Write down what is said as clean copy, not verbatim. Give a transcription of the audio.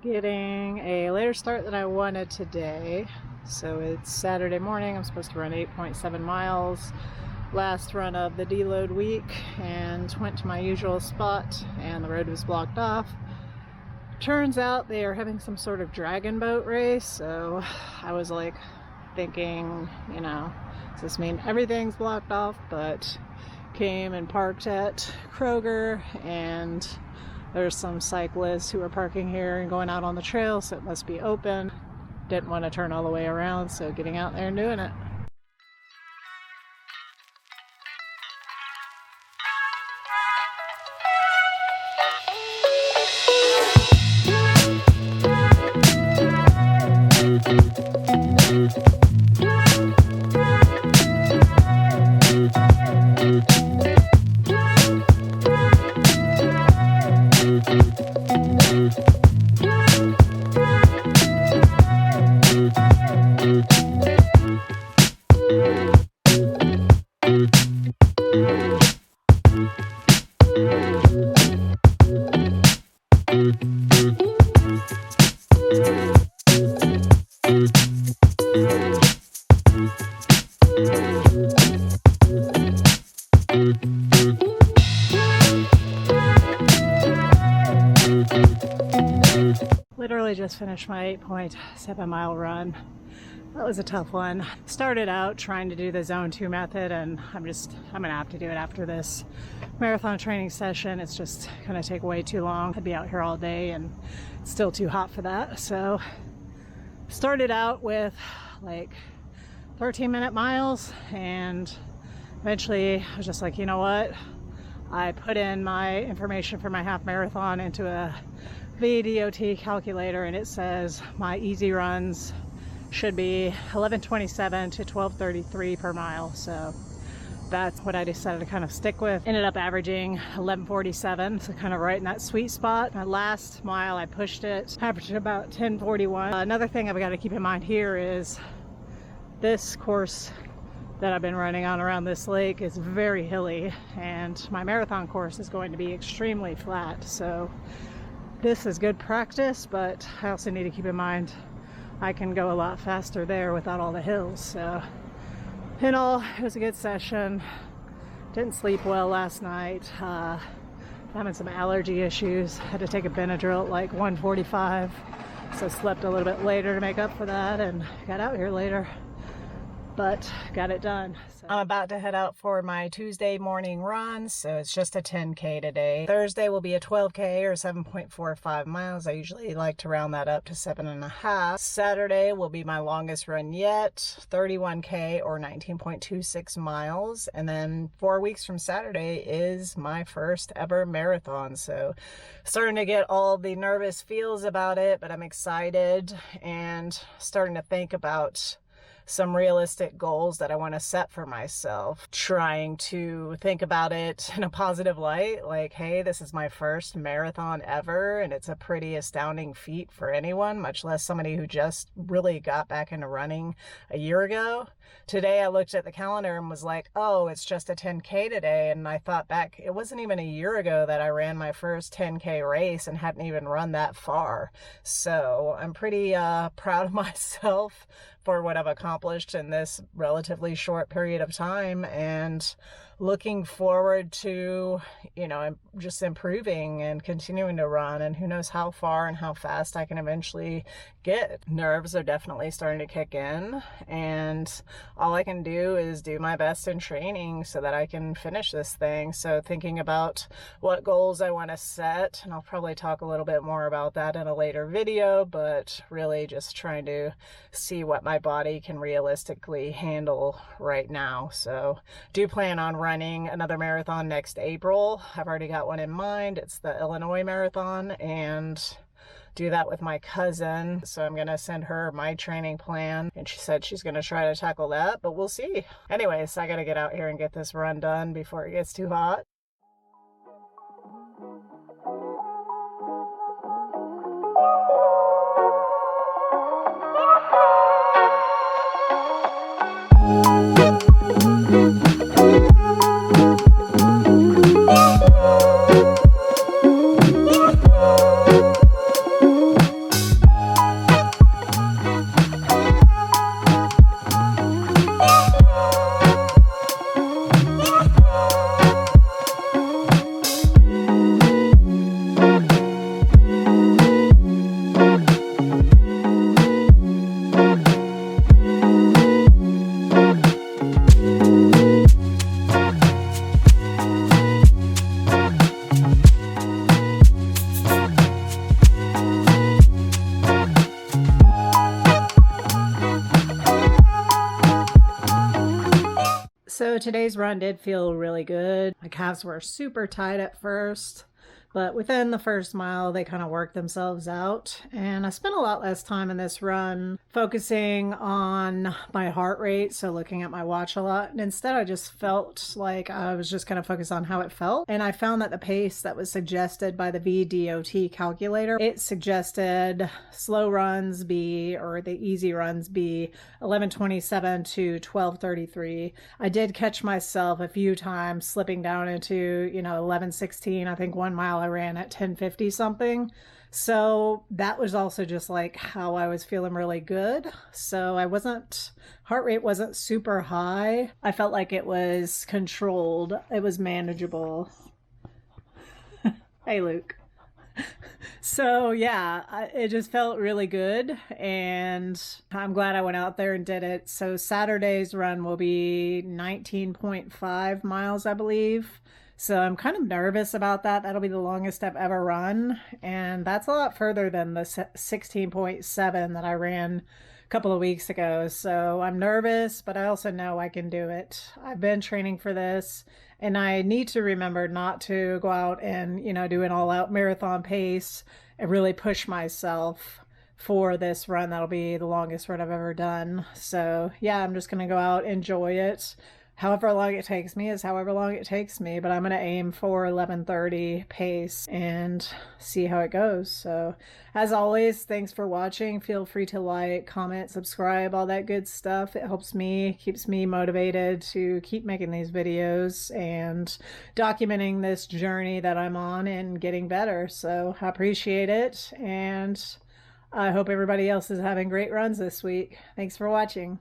Getting a later start than I wanted today. So it's Saturday morning. I'm supposed to run 8.7 miles. Last run of the deload week, and went to my usual spot and the road was blocked off. Turns out they are having some sort of dragon boat race, so I was like thinking, does this mean everything's blocked off? But came and parked at Kroger, and there's some cyclists who are parking here and going out on the trail, so it must be open. Didn't want to turn all the way around, so getting out there and doing it. Literally just finished my 8.7 mile run. That was a tough one. Started out trying to do the zone 2 method, and I'm gonna have to do it after this marathon training session. It's just gonna take way too long. I'd be out here all day and it's still too hot for that. So started out with like 13-minute miles, and eventually I was just like, you know what? I put in my information for my half marathon into a VDOT calculator, and it says my easy runs should be 11:27 to 12:33 per mile. So that's what I decided to kind of stick with. Ended up averaging 11:47, so kind of right in that sweet spot. My last mile I pushed it, averaged about 10:41. Another thing I've got to keep in mind here is this course that I've been running on around this lake is very hilly, and my marathon course is going to be extremely flat. So this is good practice, but I also need to keep in mind I can go a lot faster there without all the hills. So in all, it was a good session. Didn't sleep well last night. Having some allergy issues. Had to take a Benadryl at like 1:45, so slept a little bit later to make up for that, and got out here later. But got it done. So I'm about to head out for my Tuesday morning run, so it's just a 10K today. Thursday will be a 12K or 7.45 miles. I usually like to round that up to 7.5. Saturday will be my longest run yet, 31K or 19.26 miles. And then 4 weeks from Saturday is my first ever marathon. So starting to get all the nervous feels about it, but I'm excited and starting to think about some realistic goals that I want to set for myself. Trying to think about it in a positive light, like, hey, this is my first marathon ever, and it's a pretty astounding feat for anyone, much less somebody who just really got back into running a year ago. Today I looked at the calendar and was like, oh, it's just a 10K today, and I thought back, it wasn't even a year ago that I ran my first 10K race and hadn't even run that far. So I'm pretty proud of myself for what I've accomplished in this relatively short period of time, and looking forward to, just improving and continuing to run, and who knows how far and how fast I can eventually get. Nerves are definitely starting to kick in, and all I can do is do my best in training so that I can finish this thing. So thinking about what goals I want to set, and I'll probably talk a little bit more about that in a later video, but really just trying to see what my body can realistically handle right now. So do plan on running another marathon next April. I've already got one in mind. It's the Illinois Marathon, and do that with my cousin. So I'm gonna send her my training plan, and she said she's gonna try to tackle that, but we'll see. Anyways, I gotta get out here and get this run done before it gets too hot. today's run did feel really good. My calves were super tight at first, but within the first mile, they kind of worked themselves out. And I spent a lot less time in this run focusing on my heart rate, so looking at my watch a lot. And instead, I just felt like I was just kind of focused on how it felt. And I found that the pace that was suggested by the VDOT calculator, it suggested slow runs be, or the easy runs be, 11:27 to 12:33. I did catch myself a few times slipping down into, 11:16. I think 1 mile I ran at 10:50 something. So that was also just like how I was feeling really good. So heart rate wasn't super high. I felt like it was controlled. It was manageable. Hey, Luke. So yeah, it just felt really good, and I'm glad I went out there and did it. So Saturday's run will be 19.5 miles, I believe. So I'm kind of nervous about that. That'll be the longest I've ever run, and that's a lot further than the 16.7 that I ran a couple of weeks ago. So I'm nervous, but I also know I can do it. I've been training for this, and I need to remember not to go out and, do an all-out marathon pace and really push myself for this run. That'll be the longest run I've ever done. So yeah, I'm just going to go out, enjoy it. However long it takes me is however long it takes me, but I'm going to aim for 11:30 pace and see how it goes. So as always, thanks for watching. Feel free to like, comment, subscribe, all that good stuff. It helps me, keeps me motivated to keep making these videos and documenting this journey that I'm on and getting better. So I appreciate it, and I hope everybody else is having great runs this week. Thanks for watching.